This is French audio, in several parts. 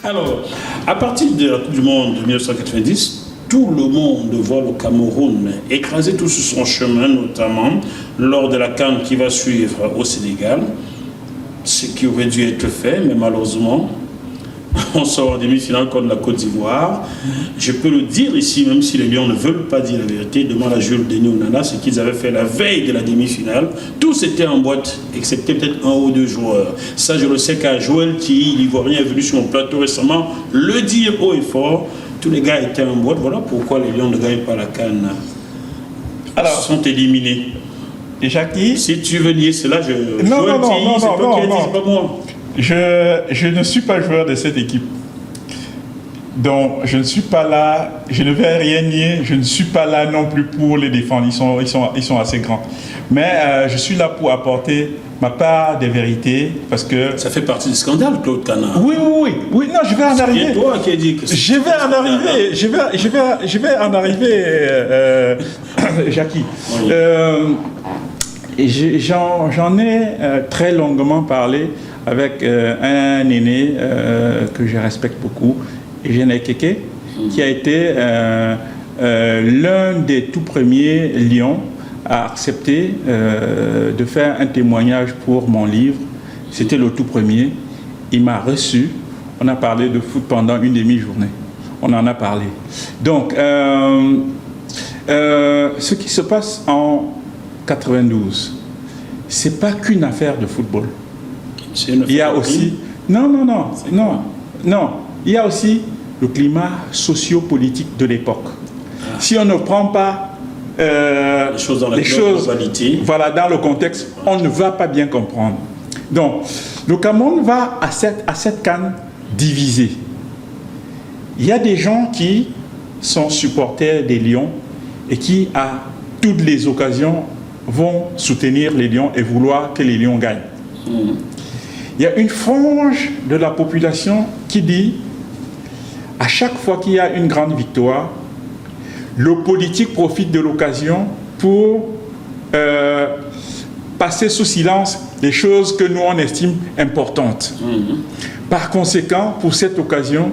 Alors, à partir de la Coupe du Monde de 1990, tout le monde voit le Cameroun écraser tout sur son chemin, notamment lors de la CAN qui va suivre au Sénégal, ce qui aurait dû être fait, mais malheureusement, on sort en demi-finale contre la Côte d'Ivoire. Je peux le dire ici, même si les Lions ne veulent pas dire la vérité, demande à Jules Denis Onana ce qu'ils avaient fait la veille de la demi-finale. Tous étaient en boîte, excepté peut-être un ou deux joueurs. Ça, je le sais car Joël Thi, l'Ivoirien, est venu sur mon plateau récemment, le dire haut et fort. Tous les gars étaient en boîte. Voilà pourquoi les Lions ne gagnent pas la CAN. Alors, ils sont éliminés. Et Jackie, si tu veux nier cela, non, c'est toi qui as dit, c'est pas moi. Je ne suis pas joueur de cette équipe. Donc, je ne suis pas là, je ne vais rien nier, je ne suis pas là non plus pour les défendre, ils sont assez grands. Mais je suis là pour apporter ma part des vérités, parce que... Ça fait partie du scandale, Claude Canard. Oui, non, je vais en arriver. C'est toi qui as dit que je vais en arriver, Jackie. Oui. J'en ai très longuement parlé avec un aîné que je respecte beaucoup, Eugène Keke, qui a été l'un des tout premiers Lions à accepter de faire un témoignage pour mon livre. C'était le tout premier. Il m'a reçu. On a parlé de foot pendant une demi-journée. On en a parlé. Donc, ce qui se passe en 92, c'est pas qu'une affaire de football. Il y a aussi... Non. Il y a aussi le climat socio-politique de l'époque. Ah. Si on ne prend pas les choses dans le contexte, on ne va pas bien comprendre. Donc, le Cameroun va à cette CAN divisée. Il y a des gens qui sont supporters des Lions et qui, à toutes les occasions, vont soutenir les Lions et vouloir que les Lions gagnent. Il y a une frange de la population qui dit, à chaque fois qu'il y a une grande victoire, le politique profite de l'occasion pour passer sous silence les choses que nous on estime importantes. Par conséquent, pour cette occasion,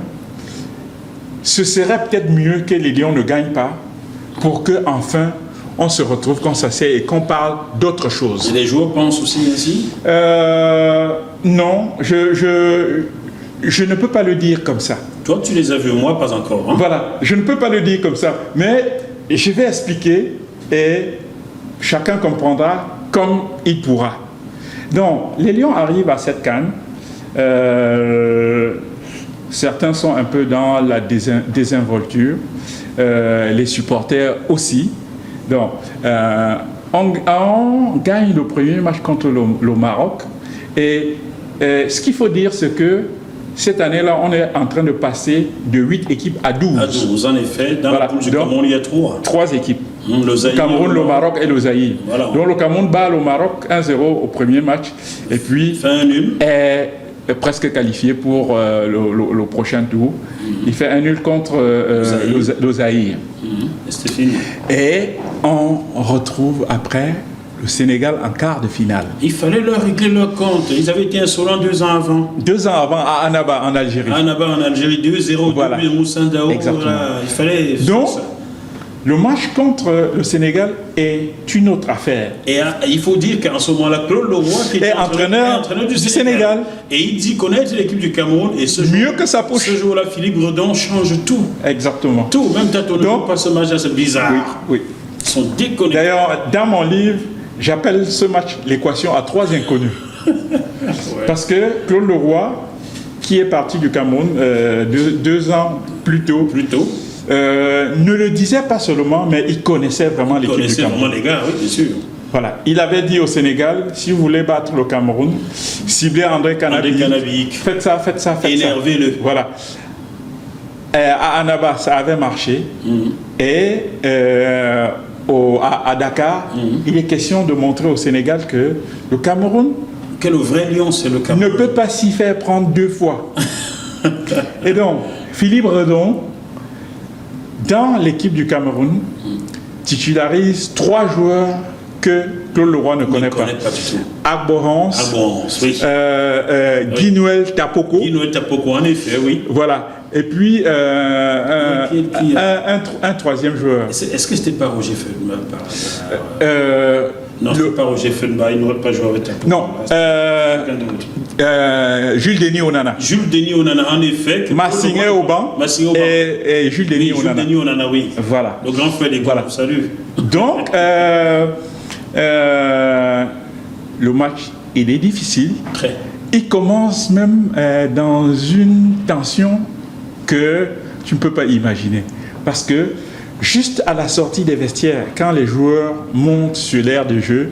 ce serait peut-être mieux que les Lions ne gagnent pas pour que enfin on se retrouve qu'on s'assied et qu'on parle d'autre chose. Et les joueurs pensent aussi ainsi? Non, je ne peux pas le dire comme ça. Toi, tu les as vus, moi, pas encore. Hein? Voilà, je ne peux pas le dire comme ça. Mais je vais expliquer et chacun comprendra comme il pourra. Donc, les Lions arrivent à cette CAN. Certains sont un peu dans la désinvolture. Les supporters aussi. Donc, on gagne le premier match contre le Maroc. Et ce qu'il faut dire, c'est que cette année-là, on est en train de passer de 8 équipes à 12. À 12, en effet. Dans la poule du Cameroun, il y a 3 équipes. Le Cameroun, le Maroc et le Zaïre. Voilà. Donc le Cameroun bat le Maroc 1-0 au premier match. Et puis, fait un nul. Est presque qualifié pour le prochain tour. Il fait un nul contre le Zaïre. Et c'était fini. Et on retrouve après le Sénégal en quart de finale. Il fallait leur régler leur compte. Ils avaient été insolents 2 ans avant. 2 ans avant, à Annaba, en Algérie. Annaba, en Algérie, 2-0, voilà. Double Moussa Ndao. Exactement. Voilà. Il fallait... Donc, le match contre le Sénégal est une autre affaire. Et il faut dire qu'en ce moment-là, Claude Leroy, qui était entraîneur du Sénégal. Et il dit connaître l'équipe du Cameroun. Et mieux que sa poche. Ce jour-là, Philippe Redon change tout. Exactement. Tout. Même Tato ne joue pas ce match-là, c'est bizarre. Oui. Ils sont déconnectés. D'ailleurs, dans mon livre, j'appelle ce match l'équation à 3 inconnus. Ouais. Parce que Claude Leroy, qui est parti du Cameroun 2 ans plus tôt, ne le disait pas seulement, mais il connaissait vraiment l'équipe du Cameroun. Il connaissait vraiment les gars, oui, bien sûr. Voilà. Il avait dit au Sénégal, si vous voulez battre le Cameroun, ciblez André Canabique. Faites ça. Énervez-le. Voilà. À Annaba, ça avait marché. Et à Dakar, il est question de montrer au Sénégal que le Cameroun, que le vrai lion, c'est le Cameroun, ne peut pas s'y faire prendre 2 fois. Et donc, Philippe Redon, dans l'équipe du Cameroun, titularise 3 joueurs que Claude Leroy ne connaît pas. Du tout. Agborance, oui. Guy-Noël Tapoko. Guy-Noël Tapoko, en effet, oui. Voilà. Et puis, un troisième joueur. Est-ce que c'était pas Roger Fenba par hasard non, c'était pas Roger Fenba, il n'aurait pas joué avec Tapoko. Non, Jules Denis Onana. Jules Denis Onana, en effet. Massingé au banc. Et Jules Denis Onana. Jules Denis Onana, oui. Voilà. Le grand frère des gars, voilà. Salut. Donc, le match, il est difficile. Très. Il commence même dans une tension que tu ne peux pas imaginer. Parce que juste à la sortie des vestiaires, quand les joueurs montent sur l'aire de jeu,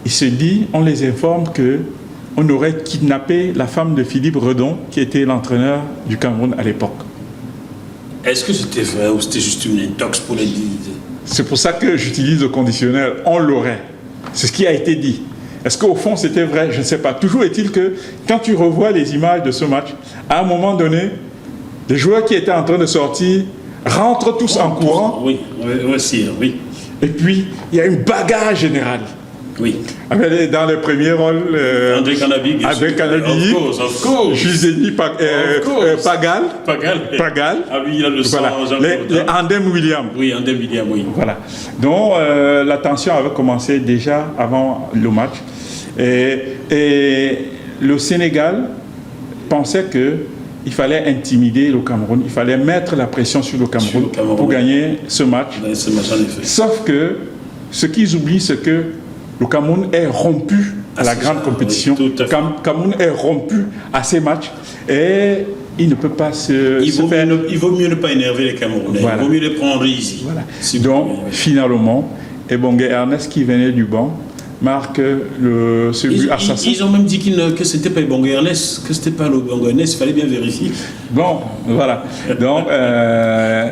il se dit, on les informe qu'on aurait kidnappé la femme de Philippe Redon, qui était l'entraîneur du Cameroun à l'époque. Est-ce que c'était vrai ou c'était juste une intox pour les dire? C'est pour ça que j'utilise le conditionnel, on l'aurait. C'est ce qui a été dit. Est-ce qu'au fond c'était vrai? Je ne sais pas. Toujours est-il que quand tu revois les images de ce match, à un moment donné, les joueurs qui étaient en train de sortir rentrent tous en courant. Oui, aussi, oui. Et puis, il y a une bagarre générale. Oui. Dans les premiers rôles, André Canabi, of course. Juseni Pagal. Ah oui, il a le sang. Voilà. Les Andem William. Oui, Andem William, oui. Voilà. Donc, la tension avait commencé déjà avant le match. Et le Sénégal pensait qu'il fallait intimider le Cameroun, il fallait mettre la pression sur le Cameroun, pour gagner ce match. Sauf que ce qu'ils oublient, c'est que le Cameroun est rompu à la grande compétition. Oui, Cameroun est rompu à ces matchs et il ne peut pas se faire... Il vaut mieux ne pas énerver les Camerounais. Voilà. Il vaut mieux les prendre easy. Voilà. Donc, finalement, Ebongue Ernest, qui venait du banc, marque ce but assassin. Ils ont même dit que ce n'était pas Ebongue Ernest, que ce n'était pas le Ebongue Ernest, il fallait bien vérifier. Bon, voilà. Donc,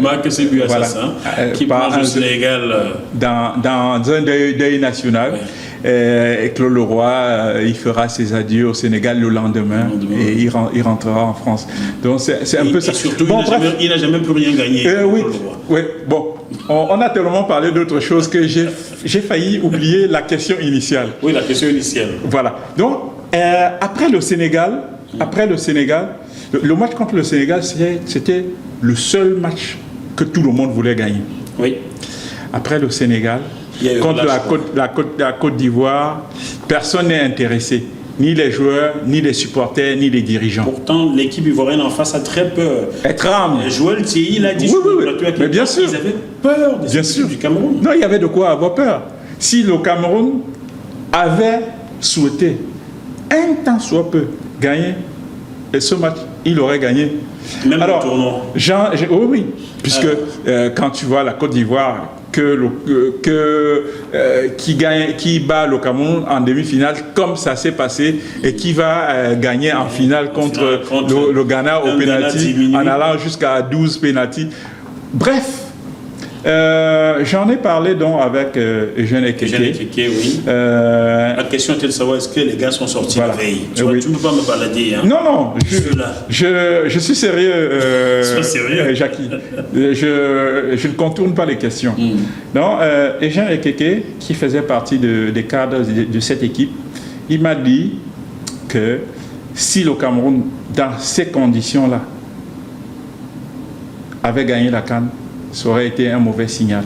marque ce but assassin, qui plonge au Sénégal. Dans un deuil national. Ouais. Et Claude Leroy, il fera ses adieux au Sénégal le lendemain. Et il rentrera en France. Donc, c'est un peu ça. Et surtout, il n'a jamais plus rien gagné. Oui, oui, bon. On a tellement parlé d'autre chose que j'ai failli oublier la question initiale. Oui, la question initiale. Voilà. Donc, après le Sénégal, le match contre le Sénégal, c'était le seul match que tout le monde voulait gagner. Oui. Après le Sénégal, contre la Côte d'Ivoire, personne n'est intéressé. Ni les joueurs, ni les supporters, ni les dirigeants. Pourtant, l'équipe ivoirienne en face a très peur. Elle tremble. Joël Thierry l'a dit. Oui. Mais bien sûr. Ils avaient peur du Cameroun. Non, il y avait de quoi avoir peur. Si le Cameroun avait souhaité un tant soit peu gagner ce match, il aurait gagné. Même le tournoi. Oui, puisque quand tu vois la Côte d'Ivoire qui bat le Cameroun en demi-finale, comme ça s'est passé, et qui va gagner en finale contre le Ghana au pénalty, en allant jusqu'à 12 pénalty. Bref, j'en ai parlé donc avec Eugène Ekeke. Oui. La question était de savoir est-ce que les gars sont sortis la veille. Tu ne peux pas me balader. Hein. Non, je suis sérieux, Sois sérieux. Jackie. Je ne contourne pas les questions. Donc, Eugène Ekeke, qui faisait partie des cadres de cette équipe, il m'a dit que si le Cameroun, dans ces conditions-là, avait gagné la CAN, ça aurait été un mauvais signal.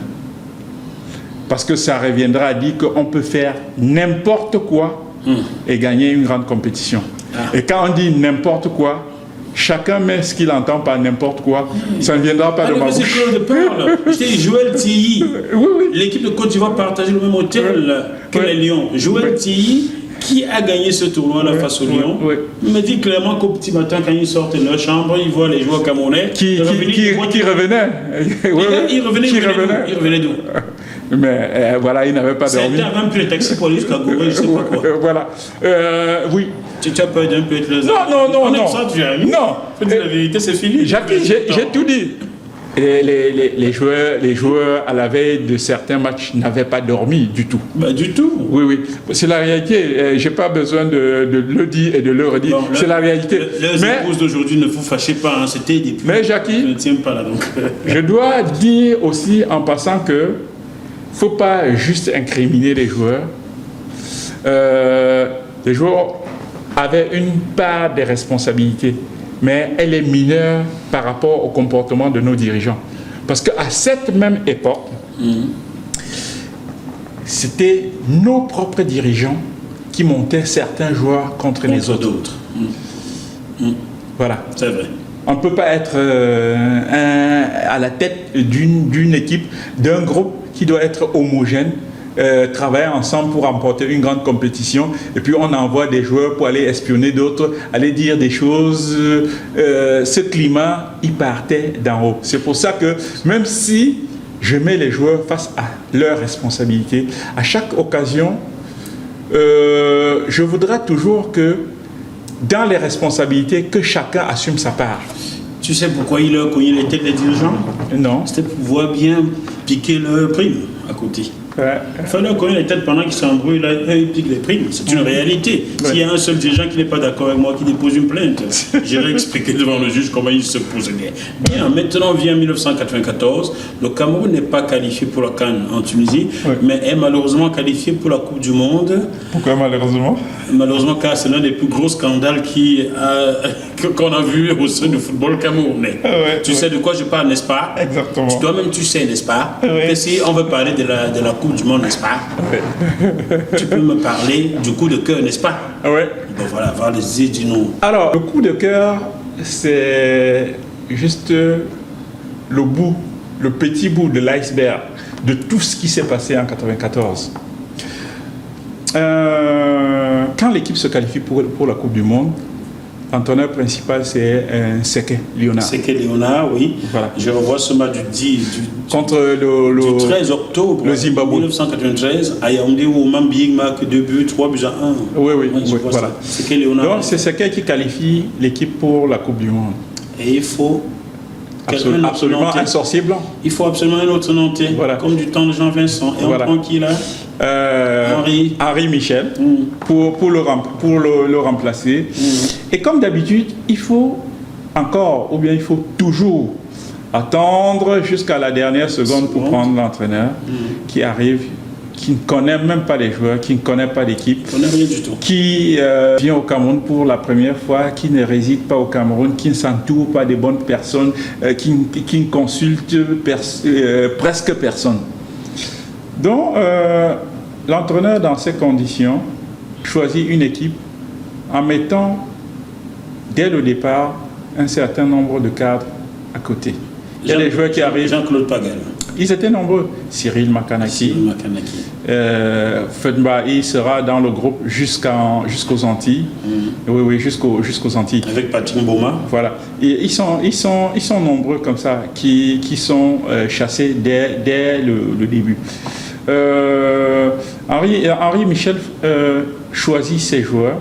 Parce que ça reviendra à dire qu'on peut faire n'importe quoi et gagner une grande compétition. Et quand on dit n'importe quoi, chacun met ce qu'il entend par n'importe quoi. Ça ne viendra pas de ma bouche. C'est Joël Thierry. L'équipe de Côte d'Ivoire partageait le même hôtel que les Lions. Joël Thierry, qui a gagné ce tournoi-là face aux Lions, me dit clairement qu'au petit matin, quand ils sortent de leur chambre, ils voient les joueurs camerounais qui revenaient. Ils revenaient d'où? Mais voilà, ils n'avaient pas dormi. C'était même plus le taxi pour aller jusqu'à Gorée, je ne sais pas quoi. Voilà. Oui. Tu as peur d'un peu être le... Non. Ça, tu as mis. Non. La vérité, c'est fini. Jackie, j'ai tout dit. Les joueurs, à la veille de certains matchs, n'avaient pas dormi du tout. Du tout. Oui. C'est la réalité. Je n'ai pas besoin de le dire et de le redire. C'est la réalité. Les épouses d'aujourd'hui, ne vous fâchez pas. Hein. C'était depuis... Mais Jackie, je ne tiens pas là. Donc. Je dois dire aussi en passant que faut pas juste incriminer les joueurs. Les joueurs avaient une part des responsabilités, mais elle est mineure par rapport au comportement de nos dirigeants. Parce qu'à cette même époque, c'était nos propres dirigeants qui montaient certains joueurs contre les autres. Voilà. C'est vrai. On ne peut pas être à la tête d'une équipe, d'un groupe qui doit être homogène, travailler ensemble pour remporter une grande compétition, et puis on envoie des joueurs pour aller espionner d'autres, aller dire des choses. Ce climat, il partait d'en haut. C'est pour ça que même si je mets les joueurs face à leurs responsabilités, à chaque occasion, je voudrais toujours que dans les responsabilités, que chacun assume sa part. Tu sais pourquoi il a cogné les têtes des dirigeants? Non. C'était pour pouvoir bien piquer leur prime à côté. Ouais. Il fallait cogner les têtes pendant qu'ils s'embrouillent, là, ils piquent les primes. C'est une réalité. Ouais. S'il y a un seul dirigeant qui n'est pas d'accord avec moi, qui dépose une plainte, j'irai expliquer devant le juge comment il se pose bien. Bien, maintenant vient 1994. Le Cameroun n'est pas qualifié pour la CAN en Tunisie, mais est malheureusement qualifié pour la Coupe du Monde. Pourquoi malheureusement? Malheureusement, car c'est l'un des plus gros scandales qu'on a vu au sein du football camerounais. Tu sais de quoi je parle, n'est-ce pas? Exactement. Toi-même, tu sais, n'est-ce pas? Que si on veut parler de la Coupe du Monde, n'est-ce pas? Tu peux me parler du coup de cœur, n'est-ce pas? Oui. Bon, voilà, vas-y, dis-nous. Alors, le coup de cœur, c'est juste le petit bout de l'iceberg de tout ce qui s'est passé en 1994. Quand l'équipe se qualifie pour la Coupe du Monde, l'entraîneur principal, c'est Seke Léonard. Seke Léonard, oui. Voilà. Je revois ce match du contre du 13 octobre le Zimbabwe. 1993, à Yaoundé, où Mambiing marque 2 buts, 3 buts à 1. Oui, voilà. Seke Léonard. Donc, c'est Seke qui qualifie l'équipe pour la Coupe du Monde. Et il faut... Absolument un sorcier blanc. Il faut absolument un autre Nantais, voilà. Comme du temps de Jean Vincent. Et on prend qui là? Henri Michel, pour le remplacer. Et comme d'habitude, il faut encore, ou bien il faut toujours attendre jusqu'à la dernière seconde pour prendre l'entraîneur qui arrive, qui ne connaît même pas les joueurs, qui ne connaît pas l'équipe, qui vient au Cameroun pour la première fois, qui ne réside pas au Cameroun, qui ne s'entoure pas des bonnes personnes, qui ne consulte presque personne. Donc, l'entraîneur, dans ces conditions, choisit une équipe en mettant, dès le départ, un certain nombre de cadres à côté. Il y a des joueurs qui arrivent. Jean-Claude Pagal. Ils étaient nombreux. Cyril Makanaki. Fedba, il sera dans le groupe jusqu'aux Antilles. Oui, jusqu'aux Antilles. Avec Patrick Mboma. Voilà. Et ils sont nombreux comme ça, qui sont chassés dès le début. Henri Michel choisit ses joueurs.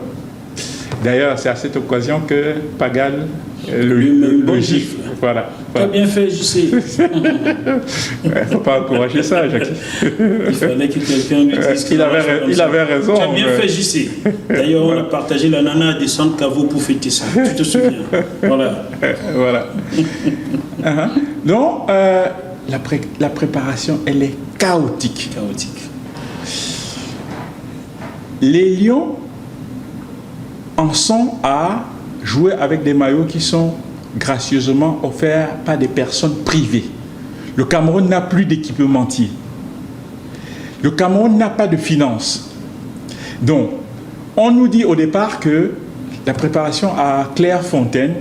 D'ailleurs, c'est à cette occasion que Pagal le gifle. Voilà. T'as bien fait, je sais. Il ne faut pas encourager ça, Jacques. Il fallait que quelqu'un lui dise il avait raison. Tu as bien fait, je sais. D'ailleurs, on a partagé la nana des centres caveaux pour fêter ça. Tu te souviens? Voilà. Voilà. Donc, la préparation, elle est chaotique. Les Lions en sont à jouer avec des maillots qui sont gracieusement offerts par des personnes privées. Le Cameroun n'a plus d'équipementier. Le Cameroun n'a pas de finances. Donc, on nous dit au départ que la préparation à Clairefontaine,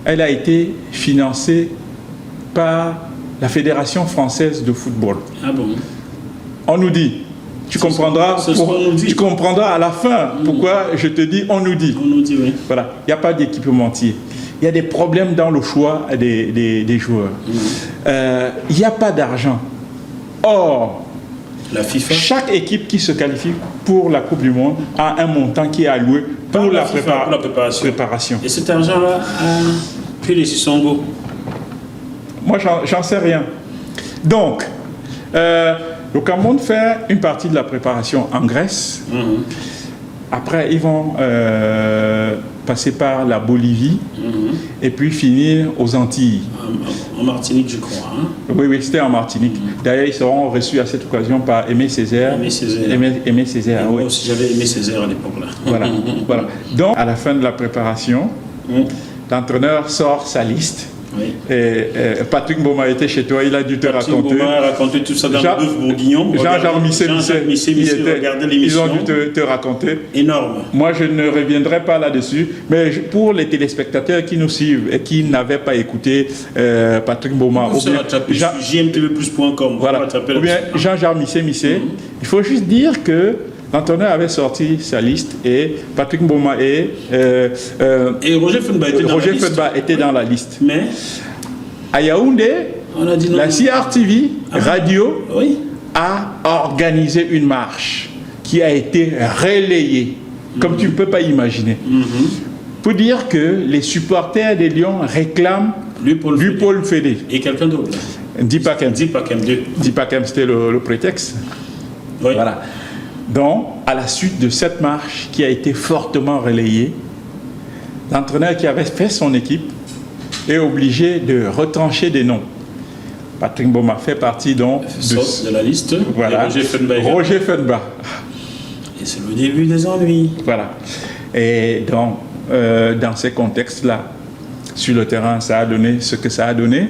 elle a été financée par la Fédération française de football. Ah bon? On nous dit. Tu comprendras à la fin pourquoi je te dis on nous dit. On nous dit, oui. Voilà, il n'y a pas d'équipementier. Il y a des problèmes dans le choix des joueurs. Il n'y a pas d'argent. Or, la FIFA, chaque équipe qui se qualifie pour la Coupe du Monde a un montant qui est alloué pour la préparation. Et cet argent-là a pris les Sissongo? Moi, j'en sais rien. Donc, le Cameroun fait une partie de la préparation en Grèce. Après, ils vont passer par la Bolivie et puis finir aux Antilles. En Martinique, je crois. Hein. Oui, c'était en Martinique. D'ailleurs, ils seront reçus à cette occasion par Aimé Césaire. Aimé Césaire. Aimé Césaire, Et oui. moi aussi, j'avais Aimé Césaire à l'époque là. Voilà, voilà. Donc, à la fin de la préparation, l'entraîneur sort sa liste. Oui. Et Patrick Mboma était chez toi, il a dû te raconter. Mboma a raconté tout ça dans le bœuf bourguignon. Jean-Jean Missé, regardez l'émission. Ils ont dû te raconter. Énorme. Moi, je ne reviendrai pas là-dessus, mais pour les téléspectateurs qui nous suivent et qui n'avaient pas écouté Patrick Mboma, ou bien jmtvplus.com. Voilà. Ou bien Jean-Jean Missé, il faut juste dire que l'entraîneur avait sorti sa liste et Patrick Mboma et Roger Fenba était dans la liste. Mais à Yaoundé, on a dit non. La CRTV Radio a organisé une marche qui a été relayée, comme tu ne peux pas imaginer, pour dire que les supporters des Lions réclament Paul Fédé. Et quelqu'un d'autre. Dipakem, c'était le prétexte. Oui. Voilà. Donc, à la suite de cette marche qui a été fortement relayée, l'entraîneur qui avait fait son équipe est obligé de retrancher des noms. Patrick Mboma fait partie donc de la liste. Voilà. Roger Fenba. Et c'est le début des ennuis. Voilà. Et donc, dans ces contextes-là, sur le terrain, ça a donné ce que ça a donné.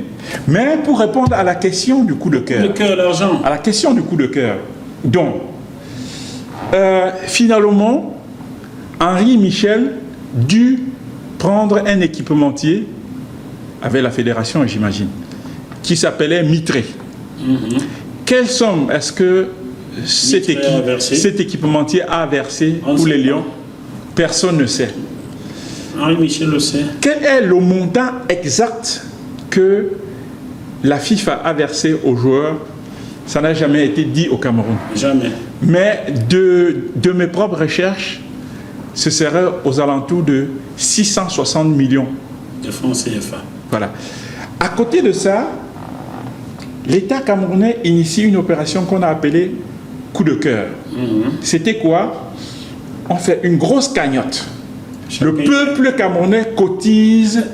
Mais pour répondre à la question du coup de cœur. Le cœur, l'argent. À la question du coup de cœur. Donc, finalement, Henri Michel dut prendre un équipementier avec la fédération, j'imagine, qui s'appelait Mitré. Quelle somme est-ce que cet équipementier a versé pour les Lions? Personne ne sait. Henri Michel le sait. Quel est le montant exact que la FIFA a versé aux joueurs? Ça n'a jamais été dit au Cameroun. Jamais. Mais de mes propres recherches, ce serait aux alentours de 660 millions de francs CFA. Voilà. À côté de ça, l'État camerounais initie une opération qu'on a appelée coup de cœur. C'était quoi? On fait une grosse cagnotte. Le peuple camerounais cotise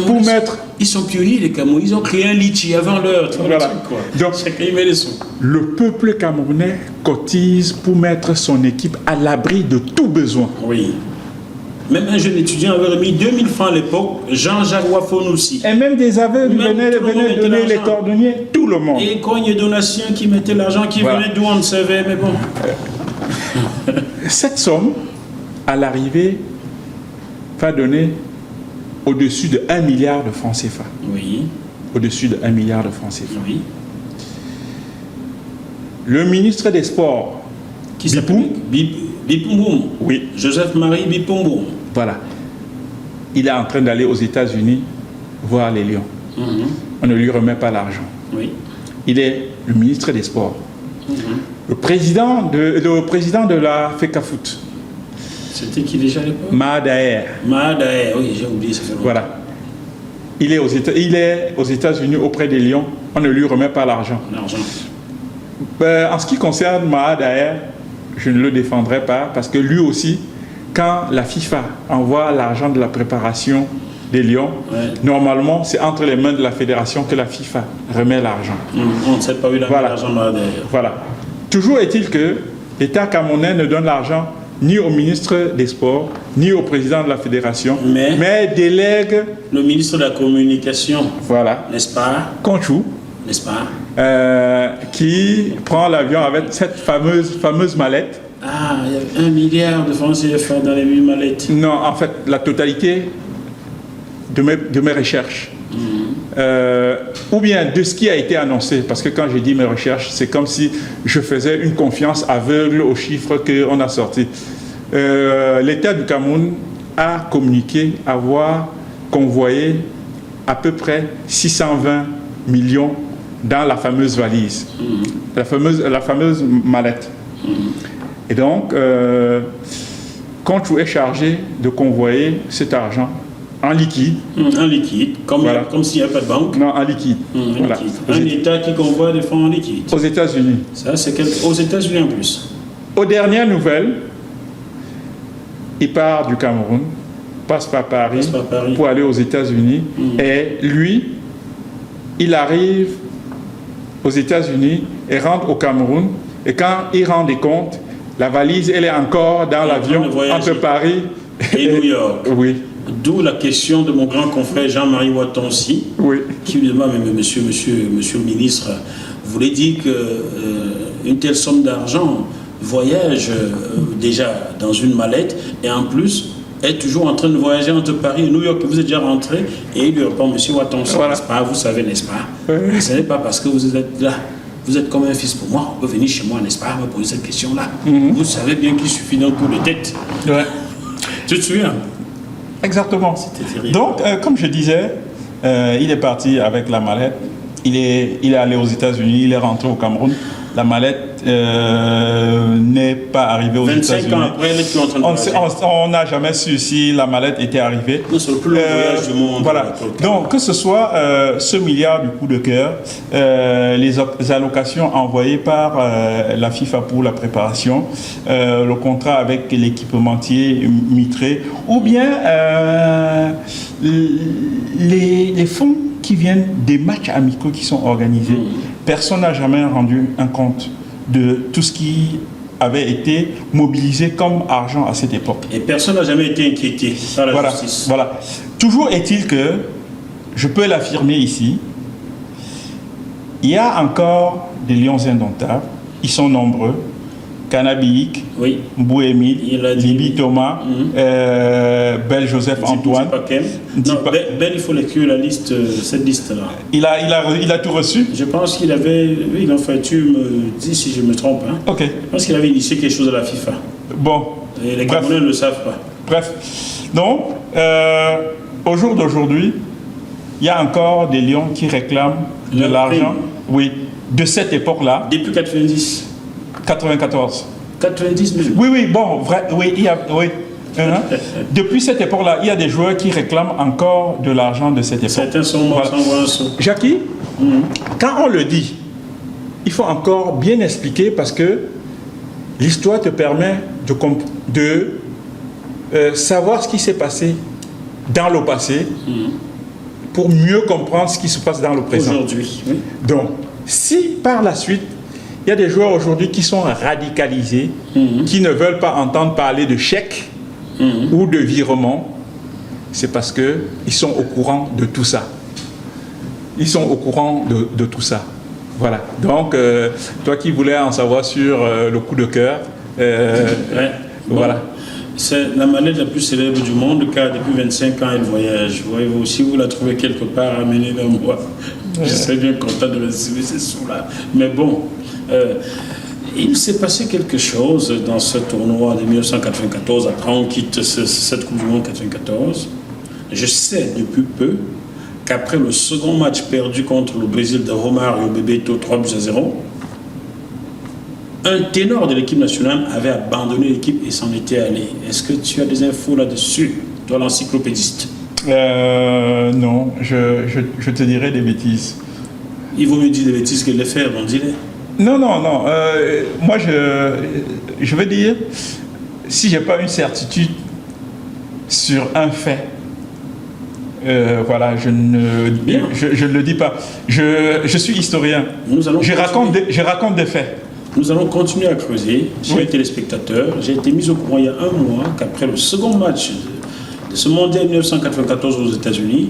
pour mettre... Ils sont pionniers, les Camerounais. Ils ont créé un litchi avant l'heure. Voilà. Donc, chacun y met les sons. Le peuple camerounais cotise pour mettre son équipe à l'abri de tout besoin. Oui. Même un jeune étudiant avait remis 2000 francs à l'époque, Jean-Jacques Wafon aussi. Et même des aveugles venaient donner les cordonniers, tout le monde. Et cogne donation qui mettait l'argent, qui venait d'où on ne savait, mais bon. Cette somme, à l'arrivée, va donner au-dessus de 1 milliard de francs CFA. Oui. Au-dessus de 1 milliard de francs CFA. Oui. Le ministre des Sports, qui s'appelle Bipumboum. Oui. Joseph-Marie Bipumboum. Voilà. Il est en train d'aller aux États-Unis voir les Lions. On ne lui remet pas l'argent. Oui. Il est le ministre des Sports. Le président de la FECAFOOT. C'était qui déjà à l'époque? Mahadaer. Mahadaer, oui, j'ai oublié ça fait longtemps. Voilà. Il est aux États-Unis auprès des Lions. On ne lui remet pas l'argent. En ce qui concerne Mahadaer, je ne le défendrai pas parce que lui aussi, quand la FIFA envoie l'argent de la préparation des Lions, normalement, c'est entre les mains de la fédération que la FIFA remet l'argent. On ne sait pas où il a mis l'argent Mahadaer. Voilà. Toujours est-il que l'État camerounais ne donne l'argent ni au ministre des Sports, ni au président de la fédération, mais délègue le ministre de la Communication, voilà, n'est-ce pas, Conchou, n'est-ce pas, qui prend l'avion avec cette fameuse mallette. Ah, il y avait 1 milliard de francs CFA dans les 8 mallettes. Non, en fait, la totalité de mes recherches. Ou bien de ce qui a été annoncé, parce que quand j'ai dit mes recherches, c'est comme si je faisais une confiance aveugle aux chiffres qu'on a sortis. L'État du Cameroun a communiqué avoir convoyé à peu près 620 millions dans la fameuse valise, la fameuse mallette. Et donc, Conchou est chargé de convoyer cet argent en liquide. En liquide, comme s'il n'y avait pas de banque. Non, en liquide. Voilà. Un État qui convoie des fonds en liquide. Aux États-Unis. Ça, c'est aux États-Unis en plus. Aux dernières nouvelles, il part du Cameroun, passe par Paris. Pour aller aux États-Unis. Et lui, il arrive aux États-Unis et rentre au Cameroun. Et quand il rend des comptes, la valise, elle est encore dans l'avion entre Paris et New York. Oui. D'où la question de mon grand confrère Jean-Marie Watonsi, Oui. qui lui demande, mais monsieur le ministre, vous voulez dire qu'une telle somme d'argent voyage déjà dans une mallette et en plus est toujours en train de voyager entre Paris et New York, vous êtes déjà rentré, et il lui répond, monsieur Watonsi, voilà. n'est-ce pas, vous savez, n'est-ce pas, Oui. ce n'est pas parce que vous êtes là, vous êtes comme un fils pour moi, on peut venir chez moi, n'est-ce pas, me poser cette question-là. Vous savez bien qu'il suffit d'un coup de tête. Ouais. Tu te souviens? Exactement. C'était terrible. Donc, comme je disais, il est parti avec la mallette. Il est allé aux États-Unis, il est rentré au Cameroun. La mallette n'est pas arrivée aux États-Unis. 25 ans après, elle est plus en train de voyager. On n'a jamais su si la mallette était arrivée. Non, c'est le plus long voyage du monde. Voilà. Donc, que ce soit ce milliard du coup de cœur, les allocations envoyées par la FIFA pour la préparation, le contrat avec l'équipementier Mitré, ou bien les fonds qui viennent des matchs amicaux qui sont organisés. Personne n'a jamais rendu un compte de tout ce qui avait été mobilisé comme argent à cette époque. Et personne n'a jamais été inquiété par la justice. Voilà. Toujours est-il que, je peux l'affirmer ici, il y a encore des lions indomptables, ils sont nombreux, Canabique, oui. Mbouémile, Libi Thomas, Bel Joseph Antoine. Non, Bel, il faut l'écrire la liste, cette liste-là. Il a tout reçu? Je pense qu'il avait, oui, enfin, tu me dis si je me trompe. Hein. Ok. Je pense qu'il avait initié quelque chose à la FIFA. Bon. Et les Camerounais ne le savent pas. Bref. Donc, au jour d'aujourd'hui, il y a encore des lions qui réclament de l'argent. Oui, de cette époque-là. Depuis 90. 94. 90 000. Oui, bon, vrai, oui, il y a, oui. Depuis cette époque-là, il y a des joueurs qui réclament encore de l'argent de cette époque. Certains sont morts sans voir un saut. Jackie, quand on le dit, il faut encore bien expliquer parce que l'histoire te permet de savoir ce qui s'est passé dans le passé pour mieux comprendre ce qui se passe dans le présent. Aujourd'hui, oui. Donc, si par la suite, il y a des joueurs aujourd'hui qui sont radicalisés, qui ne veulent pas entendre parler de chèques ou de virements, c'est parce qu'ils sont au courant de tout ça. Ils sont au courant de tout ça. Voilà. Donc, toi qui voulais en savoir sur le coup de cœur, voilà. C'est la mallette la plus célèbre du monde, car depuis 25 ans, elle voyage. Voyez-vous, si vous la trouvez quelque part, amenez vers moi. Je serais bien content de recevoir ces sous-là. Mais bon, il s'est passé quelque chose dans ce tournoi de 1994, après on quitte cette Coupe du Monde 94. Je sais depuis peu qu'après le second match perdu contre le Brésil de Romário Bebeto 3-0, un ténor de l'équipe nationale avait abandonné l'équipe et s'en était allé. Est-ce que tu as des infos là-dessus, toi l'encyclopédiste? Non, je te dirais des bêtises. Il vaut mieux dire des bêtises que de les faire, on dirait. Non. Moi, je veux dire, si je n'ai pas une certitude sur un fait, voilà, je ne le dis pas. Je suis historien. Je raconte des faits. Nous allons continuer à creuser. Chers téléspectateurs, j'ai été mis au courant il y a un mois qu'après le second match de ce mondial 1994 aux États-Unis,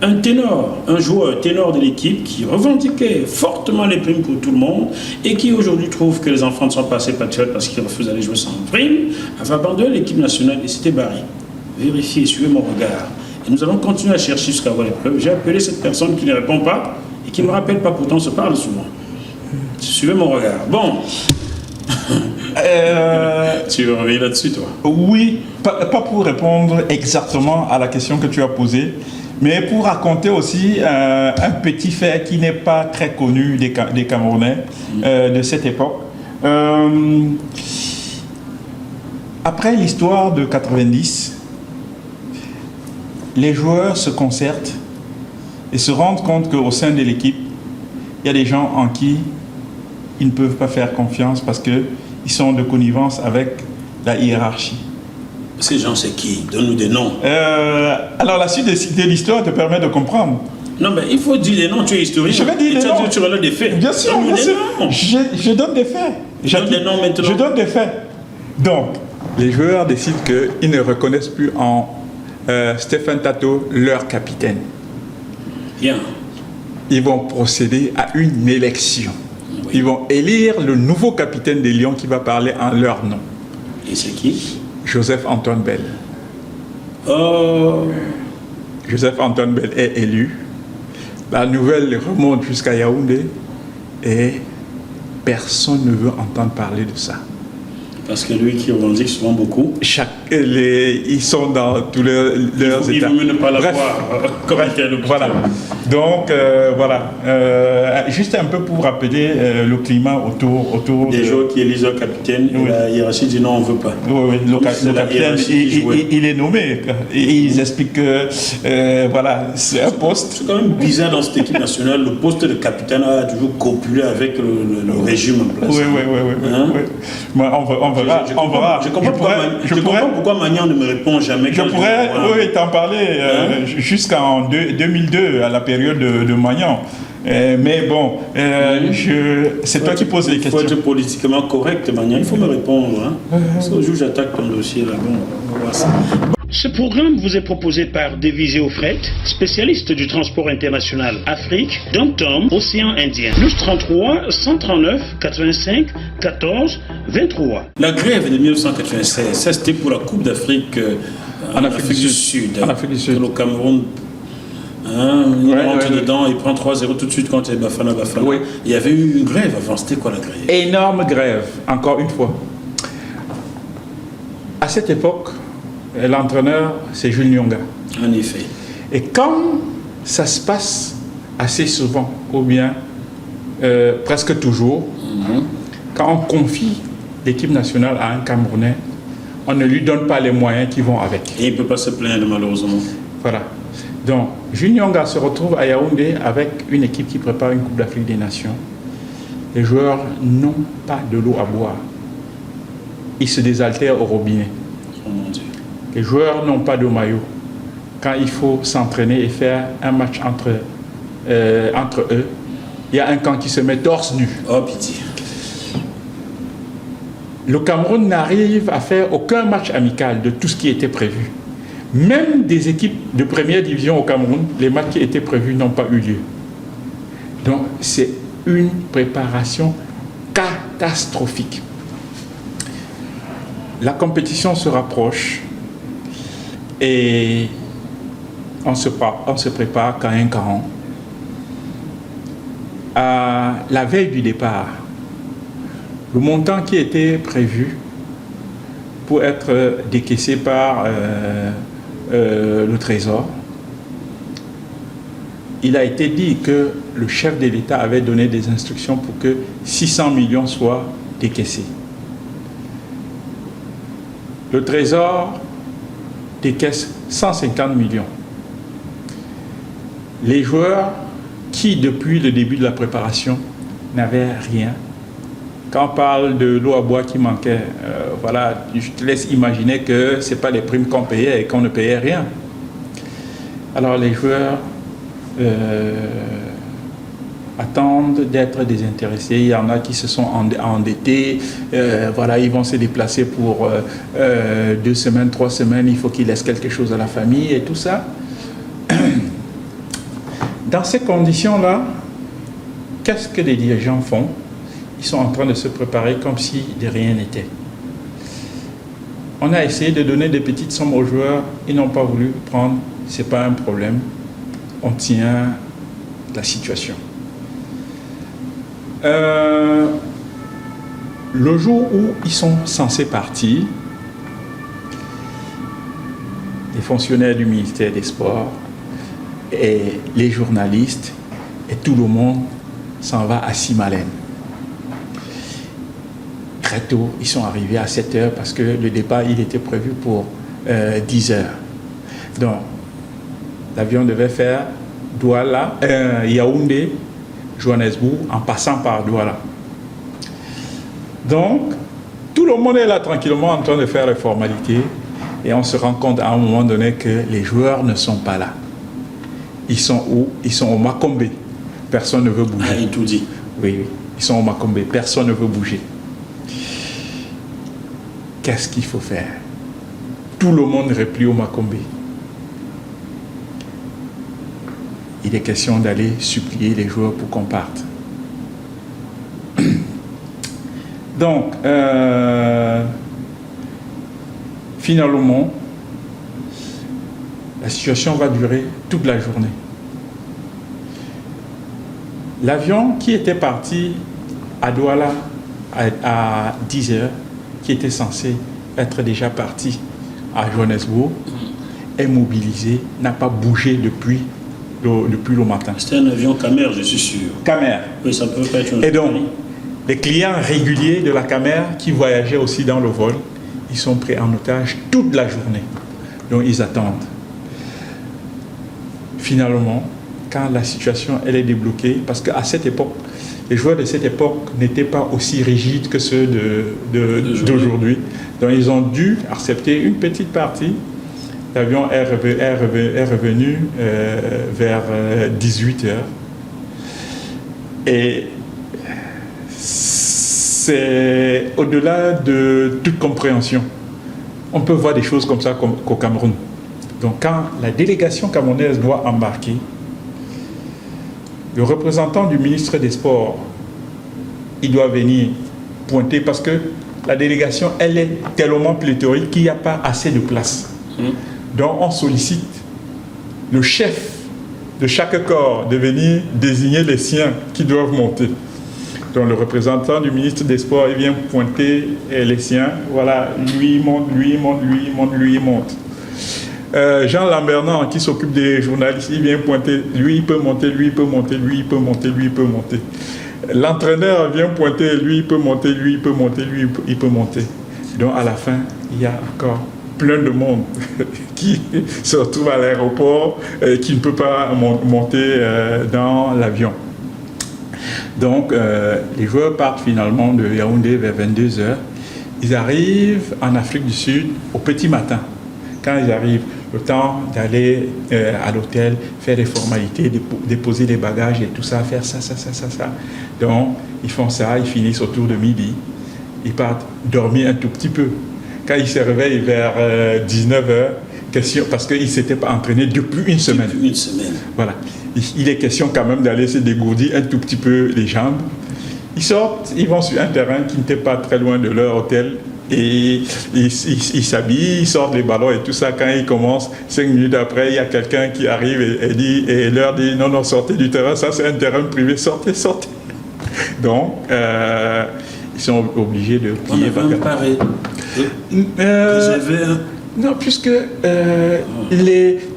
un joueur ténor de l'équipe qui revendiquait fortement les primes pour tout le monde et qui aujourd'hui trouve que les enfants ne sont pas assez patriotes parce qu'ils refusent d'aller jouer sans prime, avait abandonné l'équipe nationale et s'était barré. Vérifiez, suivez mon regard. Et nous allons continuer à chercher jusqu'à avoir les preuves. J'ai appelé cette personne qui ne répond pas et qui ne me rappelle pas, pourtant on se parle souvent. Suivez mon regard. Bon. Tu veux revenir là-dessus, toi? Oui, pas pour répondre exactement à la question que tu as posée, mais pour raconter aussi un petit fait qui n'est pas très connu des Camerounais de cette époque. Après l'histoire de 90, les joueurs se concertent et se rendent compte qu'au sein de l'équipe, il y a des gens en qui ils ne peuvent pas faire confiance parce qu'ils sont de connivence avec la hiérarchie. Ces gens, c'est qui? Donne-nous des noms. Alors, la suite de l'histoire te permet de comprendre. Non, mais il faut dire les noms, tu es historien. Je vais dire les noms. Tu relèves des faits. Bien sûr, bien sûr. Je donne des faits. Donne des noms maintenant. Je donne des faits. Donc, les joueurs décident qu'ils ne reconnaissent plus en Stéphane Tato leur capitaine. Bien. Ils vont procéder à une élection. Oui. Ils vont élire le nouveau capitaine des Lions qui va parler en leur nom. Et c'est qui? Joseph-Antoine Bell. Oh. Joseph-Antoine Bell est élu. La nouvelle remonte jusqu'à Yaoundé et personne ne veut entendre parler de ça. Parce que lui qui revendique souvent beaucoup. Ils sont dans tous leurs états. Il vaut mieux ne pas l'avoir comme tel. Voilà. Donc, voilà. Juste un peu pour rappeler le climat autour des joueurs qui élisent leur capitaine. Oui. Et la hiérarchie dit non, on ne veut pas. Oui, le capitaine, il est nommé. Et ils expliquent que, voilà, c'est un poste. C'est quand même bizarre dans cette équipe nationale. Le poste de capitaine a toujours copulé avec le régime en place. Oui. Hein? Bon, on verra. Je comprends pourquoi Magnan ne me répond jamais. Je pourrais t'en parler jusqu'en 2002, à la période de Magnan. Mais bon, c'est toi qui poses les questions. Il faut être politiquement correct, Magnan. Il faut me répondre. Parce qu'au jour où j'attaque ton dossier, là, bon, on va voir ça. Ce programme vous est proposé par Devisé Fret, spécialiste du transport international Afrique, Dom-Tom, Océan Indien. Plus 33 139 85 14 23. La grève de 1996, ça c'était pour la Coupe d'Afrique en Afrique du Sud. En Afrique du Sud. Le Cameroun. Il rentre dedans, il prend 3-0 tout de suite contre les Bafana. Oui. Il y avait eu une grève avant, c'était quoi la grève? Énorme grève, encore une fois. À cette époque, l'entraîneur, c'est Jules Nyonga. En effet. Et quand ça se passe assez souvent, ou bien presque toujours, quand on confie l'équipe nationale à un Camerounais, on ne lui donne pas les moyens qui vont avec. Et il ne peut pas se plaindre, malheureusement. Voilà. Donc, Jules Nyonga se retrouve à Yaoundé avec une équipe qui prépare une Coupe d'Afrique des Nations. Les joueurs n'ont pas de l'eau à boire. Ils se désaltèrent au robinet. Oh mon Dieu. Les joueurs n'ont pas de maillot. Quand il faut s'entraîner et faire un match entre eux, il y a un camp qui se met torse nu. Oh pitié. Le Cameroun n'arrive à faire aucun match amical de tout ce qui était prévu. Même des équipes de première division au Cameroun, les matchs qui étaient prévus n'ont pas eu lieu. Donc c'est une préparation catastrophique. La compétition se rapproche et on se prépare qu'à un caron. À la veille du départ, le montant qui était prévu pour être décaissé par le Trésor, il a été dit que le chef de l'État avait donné des instructions pour que 600 millions soient décaissés. Le Trésor décaisse 150 millions. Les joueurs qui, depuis le début de la préparation, n'avaient rien. Quand on parle de l'eau à boire qui manquait, voilà, je te laisse imaginer que ce n'est pas les primes qu'on payait et qu'on ne payait rien. Alors les joueurs attendent d'être désintéressés. Il y en a qui se sont endettés. Voilà, ils vont se déplacer pour 2 semaines, 3 semaines. Il faut qu'ils laissent quelque chose à la famille et tout ça. Dans ces conditions-là, qu'est-ce que les dirigeants font? Ils sont en train de se préparer comme si de rien n'était. On a essayé de donner des petites sommes aux joueurs. Ils n'ont pas voulu prendre. Ce n'est pas un problème. On tient la situation. Le jour où ils sont censés partir, les fonctionnaires du ministère des Sports et les journalistes et tout le monde s'en va à Simalène. Très tôt, ils sont arrivés à 7 heures parce que le départ, il était prévu pour 10 heures. Donc, l'avion devait faire Douala, Yaoundé, Johannesburg, en passant par Douala. Donc, tout le monde est là tranquillement en train de faire les formalités et on se rend compte à un moment donné que les joueurs ne sont pas là. Ils sont où? Ils sont au Makombe. Personne ne veut bouger. Ah, il tout dit. Oui, ils sont au Makombe. Personne ne veut bouger. Qu'est-ce qu'il faut faire? Tout le monde replie au Makombe. Il est question d'aller supplier les joueurs pour qu'on parte. Donc, finalement, la situation va durer toute la journée. L'avion qui était parti à Douala à 10 h, qui était censé être déjà parti à Johannesburg, est mobilisé, n'a pas bougé depuis le matin. C'était un avion Camer, je suis sûr. Camer. Oui, ça peut pas être un... Et donc, les clients réguliers de la Camer qui voyageaient aussi dans le vol, ils sont pris en otage toute la journée. Donc, ils attendent. Finalement, quand la situation elle est débloquée, parce qu'à cette époque, les joueurs de cette époque n'étaient pas aussi rigides que ceux d'aujourd'hui. Donc, ils ont dû accepter une petite partie. L'avion est revenu vers 18 h. Et c'est au-delà de toute compréhension. On peut voir des choses comme ça qu'au Cameroun. Donc quand la délégation camerounaise doit embarquer, le représentant du ministre des Sports, il doit venir pointer parce que la délégation, elle est tellement pléthorique qu'il n'y a pas assez de place. Donc on sollicite le chef de chaque corps de venir désigner les siens qui doivent monter. Donc le représentant du ministre des Sports, il vient pointer les siens. Voilà, lui il monte, lui il monte, lui il monte, lui il monte. Jean Lambernan, qui s'occupe des journalistes, il vient pointer, lui il peut monter, lui il peut monter, lui il peut monter, lui il peut monter. L'entraîneur vient pointer, lui il peut monter, lui il peut monter, lui il peut monter. Donc à la fin, il y a encore plein de monde qui se retrouve à l'aéroport et qui ne peut pas monter dans l'avion. Donc, les joueurs partent finalement de Yaoundé vers 22 h. Ils arrivent en Afrique du Sud au petit matin. Quand ils arrivent, le temps d'aller à l'hôtel, faire des formalités, déposer des bagages et tout ça, faire ça. Donc, ils font ça, ils finissent autour de midi. Ils partent dormir un tout petit peu. Quand ils se réveillent vers 19 h, parce qu'ils ne s'étaient pas entraînés depuis une semaine. Depuis une semaine. Voilà. Il est question quand même d'aller se dégourdir un tout petit peu les jambes. Ils sortent, ils vont sur un terrain qui n'était pas très loin de leur hôtel et ils s'habillent, ils sortent les ballons et tout ça. Quand ils commencent, 5 minutes après, il y a quelqu'un qui arrive et leur dit non, sortez du terrain, ça c'est un terrain privé, sortez. Donc, ils sont obligés de plier. On n'a pas réservé un... Non, puisque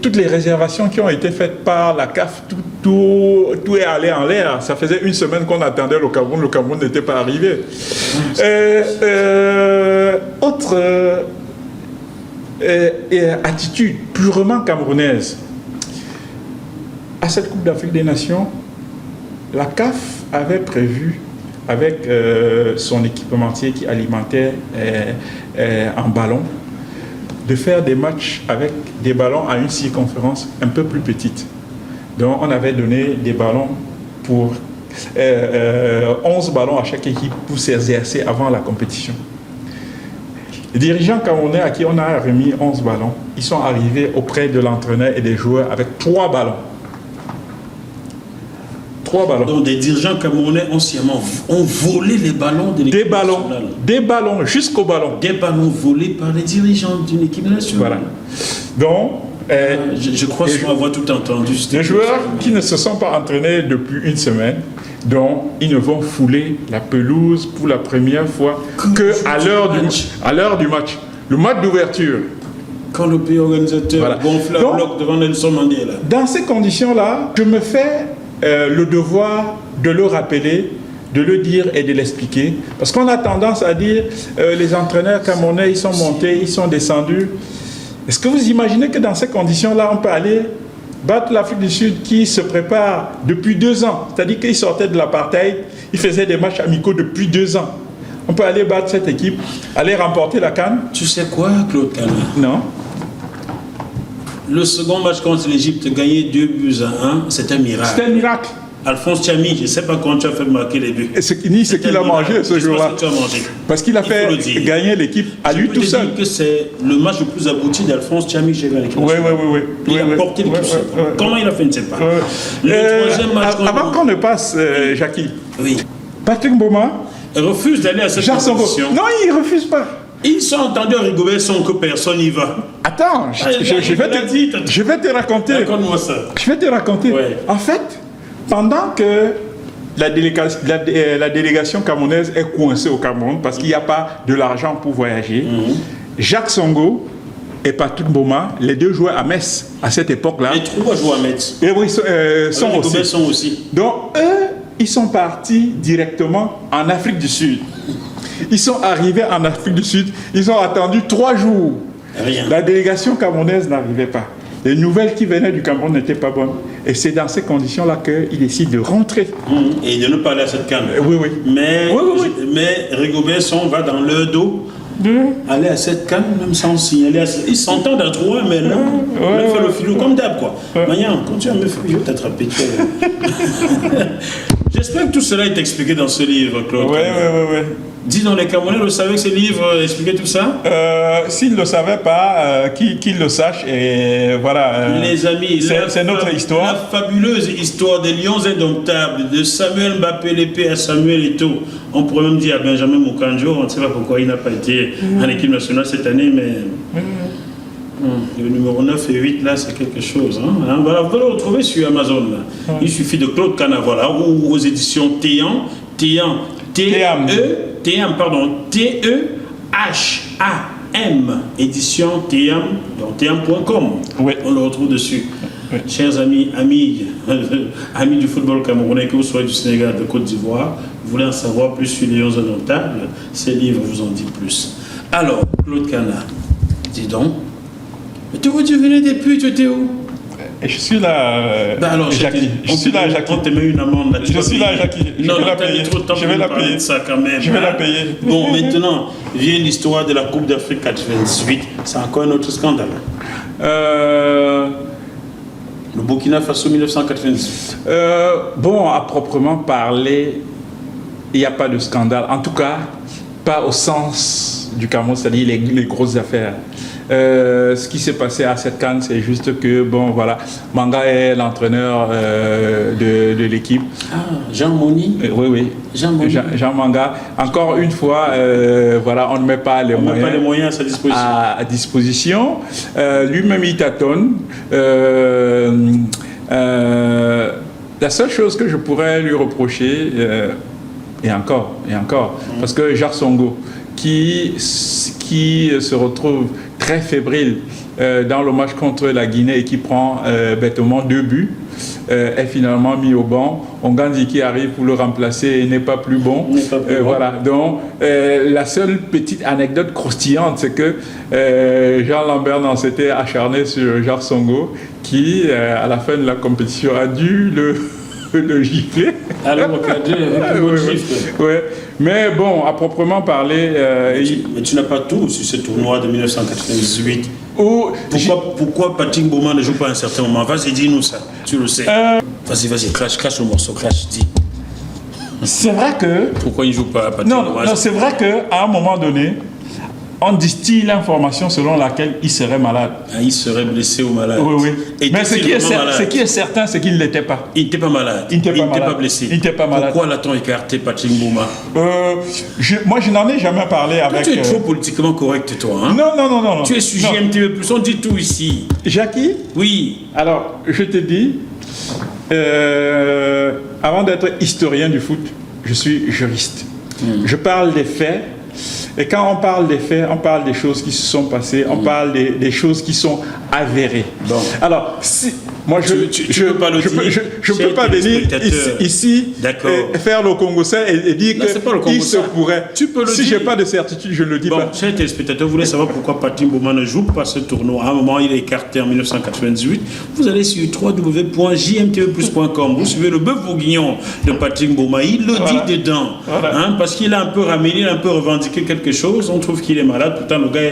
toutes les réservations qui ont été faites par la CAF, tout est allé en l'air. Ça faisait une semaine qu'on attendait le Cameroun n'était pas arrivé. Autre attitude purement camerounaise. À cette Coupe d'Afrique des Nations, la CAF avait prévu, avec son équipementier qui alimentait en ballon, de faire des matchs avec des ballons à une circonférence un peu plus petite. Donc on avait donné des ballons pour 11 ballons à chaque équipe pour s'exercer avant la compétition. Les dirigeants camerounais à qui on a remis 11 ballons, ils sont arrivés auprès de l'entraîneur et des joueurs avec 3 ballons. 3 ballons. Donc des dirigeants camerounais anciennement ont volé les ballons de l'équipe nationale. Des ballons, jusqu'au ballon. Des ballons volés par les dirigeants d'une équipe nationale. Voilà. Donc, je crois avoir tout entendu. Les joueurs qui ne se sont pas entraînés depuis une semaine, donc ils ne vont fouler la pelouse pour la première fois qu'à l'heure du match. Le match d'ouverture. Quand le pays organisateur gonfle un bloc devant Nelson Mandela. Dans ces conditions-là, je me fais le devoir de le rappeler, de le dire et de l'expliquer. Parce qu'on a tendance à dire les entraîneurs camerounais, ils sont montés, ils sont descendus. Est-ce que vous imaginez que dans ces conditions-là, on peut aller battre l'Afrique du Sud qui se prépare depuis 2 ans? C'est-à-dire qu'ils sortaient de l'apartheid, ils faisaient des matchs amicaux depuis 2 ans. On peut aller battre cette équipe, aller remporter la CAN? Tu sais quoi, Claude Kana? Non. Le second match contre l'Égypte, gagné 2-1, c'est un miracle. C'était un miracle. Alphonse Tchami, je ne sais pas comment tu as fait marquer les buts. Ni ce qu'il a mangé ce jour-là. Parce qu'il a fait gagner l'équipe à lui tout seul. Je peux te dire que c'est le match le plus abouti d'Alphonse Tchami j'ai gagné l'équipe. Oui. Il a porté l'équipe seul. Comment il a fait, je ne sais pas. Le troisième match... Avant qu'on ne passe, Jackie. Oui. Patrick Mboma refuse d'aller à cette compétition. Non, il ne refuse pas. Ils sont entendus à rigoler sans que personne n'y va. Attends, je vais te raconter. Raconte-moi ça. Je vais te raconter. Ouais. En fait, pendant que la délégation camerounaise est coincée au Cameroun parce qu'il n'y a pas de l'argent pour voyager, Jacques Songo et Patrick Mboma, les deux jouaient à Metz à cette époque-là. Les trois jouent à Metz. Et oui, sont aussi. Donc, eux, ils sont partis directement en Afrique du Sud. Ils sont arrivés en Afrique du Sud, ils ont attendu 3 jours. Rien. La délégation camerounaise n'arrivait pas. Les nouvelles qui venaient du Cameroun n'étaient pas bonnes. Et c'est dans ces conditions-là qu'ils décident de rentrer. Et de ne pas aller à cette canne. Oui. Mais Rigobert va dans leur dos. Aller à cette canne, même sans signaler. Ils s'entendent à 3, mais là, on fait le filou comme d'hab, quoi. Maïan, quand tu as me fait, je vais t'attraper. J'espère que tout cela est expliqué dans ce livre, Claude. Oui. Dis donc, les Camerounais le savaient que ce livre expliquait tout ça? S'ils ne le savaient pas, qu'ils le sachent. Et voilà. Les amis, c'est notre histoire. La fabuleuse histoire des Lions indomptables, de Samuel Mbappé l'épée à Samuel Eto'o. On pourrait même dire à Benjamin Moukandjo, on ne sait pas pourquoi il n'a pas été en équipe nationale cette année, mais. Le numéro 9 et 8, là, c'est quelque chose. Voilà, vous allez le retrouver sur Amazon. Là. Il suffit de Claude Cana, voilà, ou aux éditions Théam, T-E-H-A-M, édition Théam, donc Théam.com. Oui. On le retrouve dessus. Oui. Chers amis du football camerounais, que vous soyez du Sénégal, de Côte d'Ivoire, vous voulez en savoir plus sur les Lions indomptables, ces livres vous en disent plus. Alors, Claude Cana, dis donc. Mais tu venais depuis, tu étais où? Et je suis là, Jackie. Je suis là, Jackie. On te met une amende là. Je suis là, Jackie. Je vais la payer. Je vais la payer. Ça quand même. Je vais la payer. Bon, maintenant, vient l'histoire de la Coupe d'Afrique 98. C'est encore un autre scandale. Le Burkina Faso 1998. Bon, à proprement parler, il n'y a pas de scandale. En tout cas, pas au sens du Cameroun, c'est-à-dire les grosses affaires. Ce qui s'est passé à cette CAN, c'est juste que, bon, voilà, Manga est l'entraîneur de l'équipe. Ah, Jean Moni. Oui. Jean Manga. Encore une fois, voilà, on ne met pas les moyens à disposition. Lui-même, il tâtonne. La seule chose que je pourrais lui reprocher, et encore, parce que Jacques Songo, qui se retrouve très fébrile dans le match contre la Guinée et qui prend bêtement 2 buts, est finalement mis au banc. Ongandji qui arrive pour le remplacer et n'est pas plus bon. Voilà. Donc, la seule petite anecdote croustillante, c'est que Jean Lambert s'était acharné sur Jacques Songo, qui, à la fin de la compétition, a dû le gifler. Alors, ouais. Mais bon, à proprement parler... mais tu n'as pas tout sur ce tournoi de 1998. Pourquoi Patrick Mboma ne joue pas à un certain moment? Vas-y, dis-nous ça. Tu le sais. Vas-y, crache le morceau, dis. C'est vrai que... Pourquoi il ne joue pas, Patrick Mboma? Non, c'est vrai qu'à un moment donné, on distille l'information selon laquelle il serait malade. Il serait blessé ou malade. Oui. Mais ce qui est certain, c'est qu'il ne l'était pas. Il n'était pas malade. Il n'était pas blessé. Il n'était pas malade. Pourquoi l'a-t-on écarté, Patrick Mboma? Moi, je n'en ai jamais parlé avec... Tu es trop politiquement correct, toi. Hein? Non. Tu es sujet MTV+, on dit tout ici. Jackie? Oui. Alors, je te dis, avant d'être historien du foot, je suis juriste. Je parle des faits. Et quand on parle des faits, on parle des choses qui se sont passées, on parle des choses qui sont avérées. Bon. Alors, si, moi, je ne peux pas venir ici faire le Congossais et dire qu'il se pourrait. Tu peux le si je n'ai pas de certitude, je ne le dis pas. Chers téléspectateurs, vous voulez savoir pourquoi Patrick Mboma ne joue pas ce tournoi. À un moment, il est écarté en 1998. Vous allez sur www.jmtv+.com. Vous suivez le bœuf bourguignon de Patrick Mboma. Il le dit dedans. Voilà. Parce qu'il a un peu ramé, il a un peu revendiqué quelque chose. On trouve qu'il est malade. Pourtant, le gars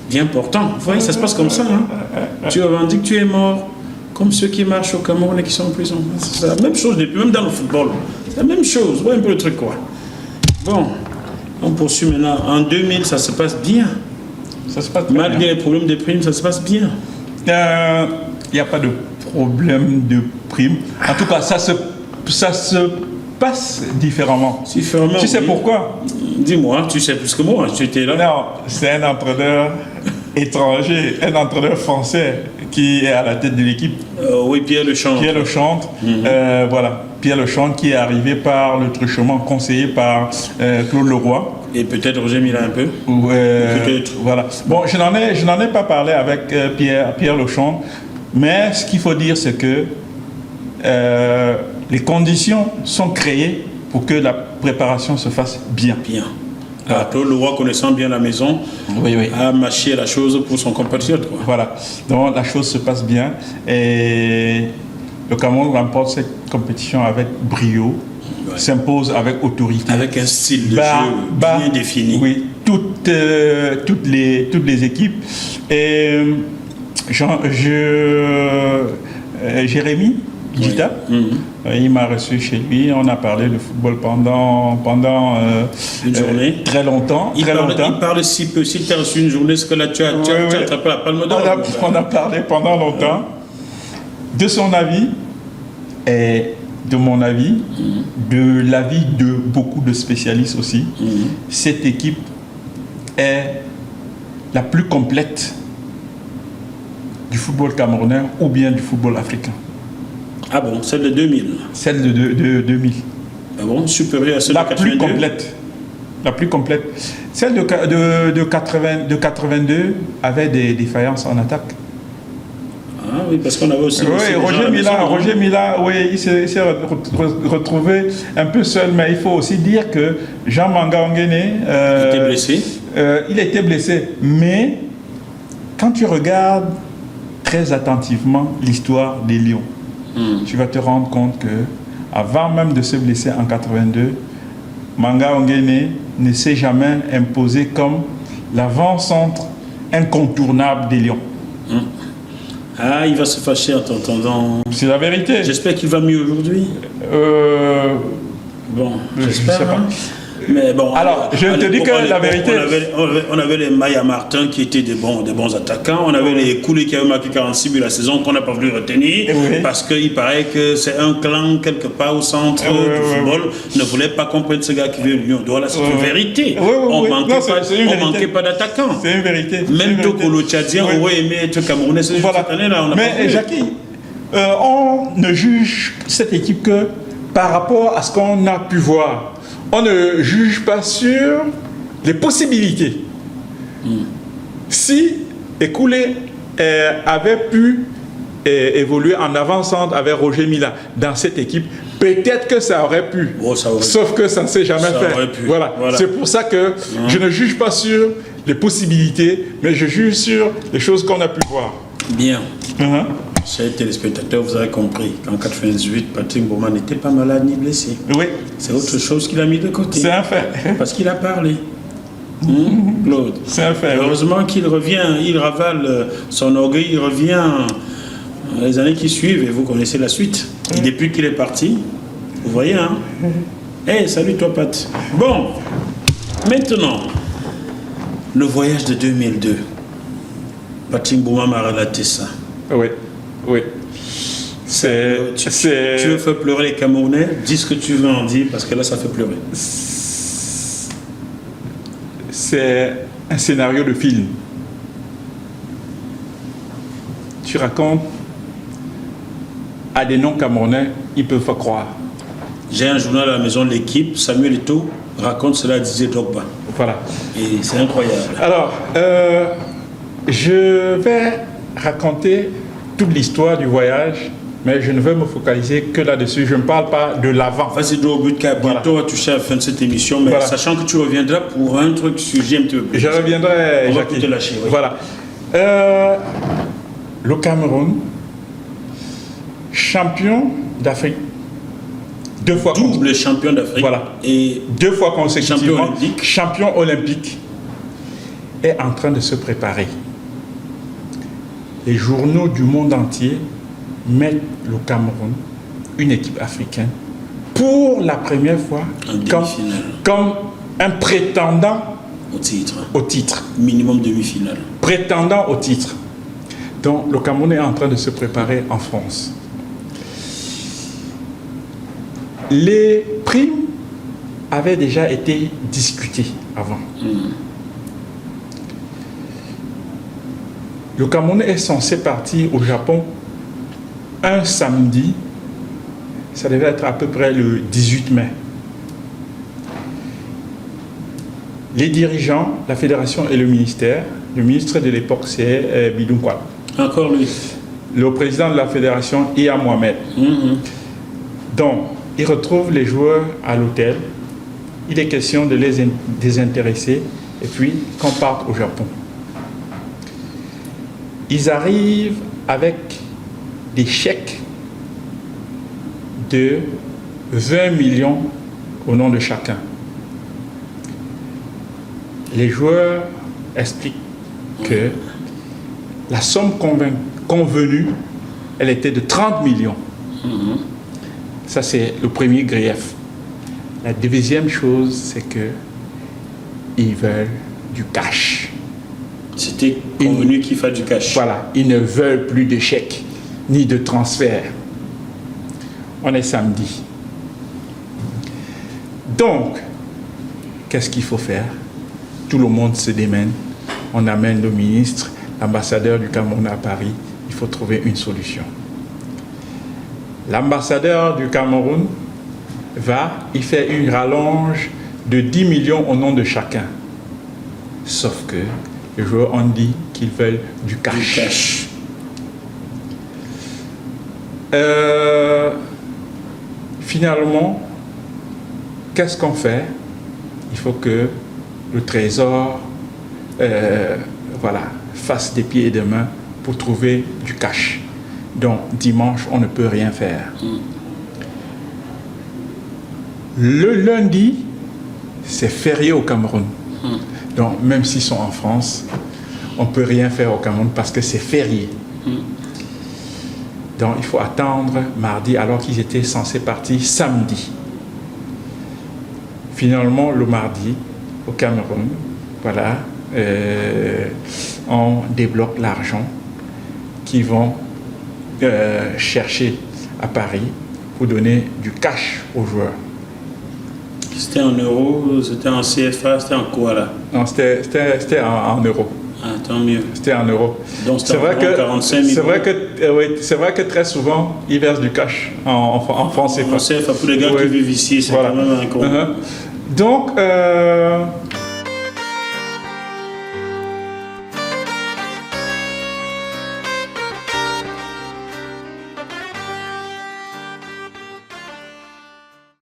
bien portant. Vous voyez, ça se passe comme ça. Hein. Tu revendiques que tu es mort, comme ceux qui marchent au Cameroun et qui sont en prison. C'est la même chose, depuis, même dans le football. C'est la même chose. Vous voyez un peu le truc, quoi. Bon, on poursuit maintenant. En 2000, ça se passe bien. Ça se passe malgré bien. les problèmes de primes, ça se passe bien. Il n'y a pas de problème de prime. En tout cas, ça se passe différemment. Différemment. Tu sais oui. pourquoi? Dis-moi, tu sais plus que moi, tu étais là. Non, c'est un entraîneur étranger, un entraîneur français qui est à la tête de l'équipe. Oui, Pierre Lechantre. Pierre Lechantre, voilà. Pierre Lechantre qui est arrivé par le truchement, conseillé par Claude Leroy. Et peut-être Roger Mila un peu. Peut-être. Voilà. Bon, je n'en ai pas parlé avec Pierre Lechantre, mais ce qu'il faut dire, c'est que les conditions sont créées pour que la préparation se fasse bien. Bien. Claude Leroy, connaissant bien la maison, a mâché la chose pour son compatriote. Quoi. Voilà. Donc la chose se passe bien et le Cameroun remporte cette compétition avec brio, s'impose avec autorité. Avec un style de jeu bien défini. Oui, toutes les équipes. Et Jérémy Gita, il m'a reçu chez lui, on a parlé de football pendant une journée. Très longtemps. Il parle si peu, si tu as reçu une journée, ce que là tu as attrapé la palme d'or. On a parlé pendant longtemps de son avis et de mon avis, de l'avis de beaucoup de spécialistes aussi. Cette équipe est la plus complète du football camerounais ou bien du football africain. Ah bon, celle de 2000. Celle de 2000. Ah bon, supérieure à celle de 82. La plus complète. Celle de 82 avait des défaillances en attaque. Ah oui, parce qu'on avait aussi... Roger Mila, oui, il s'est retrouvé un peu seul, mais il faut aussi dire que Jean Manga Ongene... était blessé. Il a été blessé, mais quand tu regardes très attentivement l'histoire des Lions, tu vas te rendre compte que avant même de se blesser en 82, Manga Ongene ne s'est jamais imposé comme l'avant-centre incontournable des Lions. Ah, il va se fâcher en t'entendant. C'est la vérité. J'espère qu'il va mieux aujourd'hui. Bon, j'espère. Hein. Mais bon. Alors, je te dis que la vérité. On avait les Maya Martin qui étaient des bons attaquants. On avait les Koulé qui avaient marqué 46 buts la saison qu'on n'a pas voulu retenir. Parce qu'il paraît que c'est un clan quelque part au centre du football. Ne voulait pas comprendre ce gars qui veut Lyon. Voilà, c'est une vérité. On manquait pas d'attaquants. C'est une vérité. Même Tokolo Tchadien aurait aimé être Camerounais cette année-là. Mais Jackie, on ne juge cette équipe que par rapport à ce qu'on a pu voir. On ne juge pas sur les possibilités. Si Koulé avait pu évoluer en avant-centre avec Roger Mila dans cette équipe, peut-être que ça aurait pu. Sauf que ça ne s'est jamais fait. Voilà. C'est pour ça que je ne juge pas sur les possibilités, mais je juge sur les choses qu'on a pu voir. Bien. Chers téléspectateurs, vous avez compris qu'en 98, Patrick Mboma n'était pas malade ni blessé. Oui. C'est autre chose qu'il a mis de côté. C'est un fait. Parce qu'il a parlé. Claude. C'est un fait. Heureusement qu'il revient, il ravale son orgueil, il revient les années qui suivent et vous connaissez la suite. Et depuis qu'il est parti, vous voyez, hein? Salut toi, Pat. Bon, maintenant, le voyage de 2002. Patrick Mboma m'a relaté ça. Oui. Tu veux faire pleurer les Camerounais? Dis ce que tu veux en dire, parce que là, ça fait pleurer. C'est un scénario de film. Tu racontes à des non-Camerounais, ils peuvent pas croire. J'ai un journal à la maison, l'équipe, Samuel Eto'o raconte cela à Didier Drogba. Voilà. Et c'est incroyable. Alors, je vais raconter toute l'histoire du voyage, mais je ne veux me focaliser que là-dessus. Je ne parle pas de l'avant. Vas-y, droit au but, car bientôt on va toucher à la fin de cette émission, mais sachant que tu reviendras pour un truc sujet un petit peu plus. Je reviendrai, on va te lâcher. Oui. Voilà. Le Cameroun, champion d'Afrique, double champion d'Afrique. Voilà. Et 2 fois consécutivement champion olympique. est en train de se préparer. Les journaux du monde entier mettent le Cameroun, une équipe africaine, pour la première fois comme un prétendant au titre. Minimum demi-finale. Prétendant au titre. Donc le Cameroun est en train de se préparer en France. Les primes avaient déjà été discutées avant. Le Cameroun est censé partir au Japon un samedi. Ça devait être à peu près le 18 mai. Les dirigeants, la fédération et le ministre de l'époque, c'est Bidounkwa. Encore lui. Le président de la fédération, Iya Mohamed. Donc, il retrouve les joueurs à l'hôtel. Il est question de les désintéresser et puis qu'on parte au Japon. Ils arrivent avec des chèques de 20 millions au nom de chacun. Les joueurs expliquent que la somme convenue, elle était de 30 millions. Ça, c'est le premier grief. La deuxième chose, c'est qu'ils veulent du cash. C'était convenu qu'il faille du cash. Voilà, ils ne veulent plus de chèques, ni de transfert. On est samedi. Donc, qu'est-ce qu'il faut faire? Tout le monde se démène. On amène le ministre, l'ambassadeur du Cameroun à Paris. Il faut trouver une solution. L'ambassadeur du Cameroun il fait une rallonge de 10 millions au nom de chacun. Sauf que les joueurs ont dit qu'ils veulent du cash. Finalement, qu'est-ce qu'on fait? Il faut que le Trésor fasse des pieds et des mains pour trouver du cash. Donc, dimanche, on ne peut rien faire. Le lundi, c'est férié au Cameroun. Donc, même s'ils sont en France, on ne peut rien faire au Cameroun parce que c'est férié. Donc, il faut attendre mardi alors qu'ils étaient censés partir samedi. Finalement, le mardi, au Cameroun, on débloque l'argent qu'ils vont chercher à Paris pour donner du cash aux joueurs. C'était en euros, c'était en CFA, c'était en quoi là? Non, c'était en euros. Ah, tant mieux. C'était en euros. Donc c'est vrai que 45 000 c'est vrai que très souvent, ils versent du cash en francs CFA. En CFA, pour les gars qui vivent ici, c'est quand même un compte. Donc,